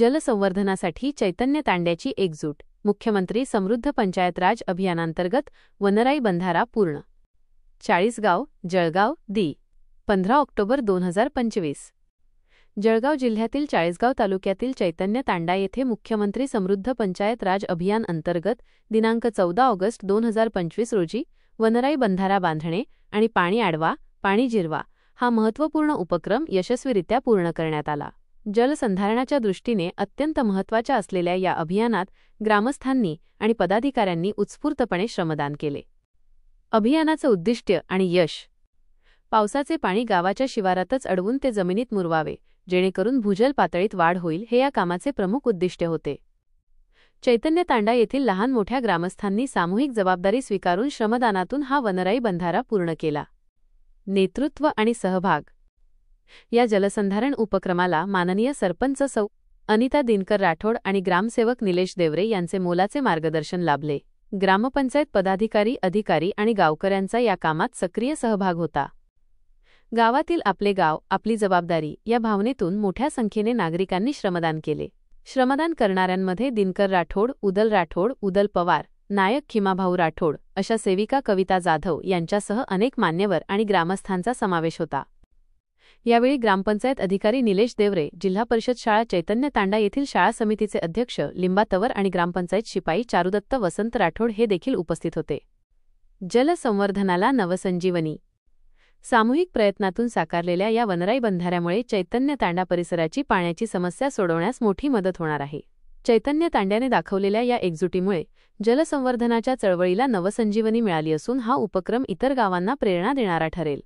जलसंवर्धनासाठी चैतन्य तांड्याची एकजूट. मुख्यमंत्री समृद्ध पंचायत राज अभियानांतर्गत वनराई बंधारा पूर्ण. चाळीसगाव, जळगाव, दि. 15 ऑक्टोबर 2025. जळगाव जिल्ह्यातील चाळीसगाव तालुक्यातील चैतन्य तांडा येथे मुख्यमंत्री समृद्ध पंचायत राज अभियान अंतर्गत दिनांक 14 ऑगस्ट 2025 रोजी वनराई बंधारा बांधणे आणि पाणी अडवा, पाणी जिरवा हा महत्त्वपूर्ण उपक्रम यशस्वीरित्या पूर्ण करण्यात आला. जलसंधारणाच्या दृष्टीने अत्यंत महत्त्वाच्या असलेल्या या अभियानात ग्रामस्थांनी आणि पदाधिकाऱ्यांनी उत्स्फूर्तपणे श्रमदान केले. अभियानाचं उद्दिष्ट आणि यश. पावसाचे पाणी गावाच्या शिवारातच अडवून ते जमिनीत मुरवावे, जेणेकरून भूजल पातळीत वाढ होईल, हे या कामाचे प्रमुख उद्दिष्ट होते. चैतन्य तांडा येथील लहान मोठ्या ग्रामस्थांनी सामूहिक जबाबदारी स्वीकारून श्रमदानातून हा वनराई बंधारा पूर्ण केला. नेतृत्व आणि सहभाग. या जलसंधारण उपक्रमाला माननीय सरपंच सौ. अनिता दिनकर राठोड आणि ग्रामसेवक निलेश देवरे यांचे मोलाचे मार्गदर्शन लाभले. ग्रामपंचायत पदाधिकारी, अधिकारी आणि गावकऱ्यांचा या कामात सक्रिय सहभाग होता. गावातील आपले गाव, आपली जबाबदारी या भावनेतून मोठ्या संख्येने नागरिकांनी श्रमदान केले. श्रमदान करणाऱ्यांमध्ये दिनकर राठोड, उदल राठोड, उदल पवार, नायक खिमाभाऊ राठोड अशा सेविका कविता जाधव यांच्यासह अनेक मान्यवर आणि ग्रामस्थांचा समावेश होता. यावेळी ग्रामपंचायत अधिकारी निलेश देवरे, जिल्हा परिषद शाळा चैतन्य तांडा येथील शाळा समितीचे अध्यक्ष लिंबा तवर आणि ग्रामपंचायत शिपाई चारुदत्त वसंत राठोड हे देखील उपस्थित होते. जलसंवर्धनाला नवसंजीवनी. सामूहिक प्रयत्नातून साकारलेल्या या वनराई बंधाऱ्यामुळे चैतन्य तांडा परिसराची पाण्याची समस्या सोडवण्यास मोठी मदत होणार आहे. चैतन्य तांड्याने दाखवलेल्या या एकजुटीमुळे जलसंवर्धनाच्या चळवळीला नवसंजीवनी मिळाली असून हा उपक्रम इतर गावांना प्रेरणा देणारा ठरेल.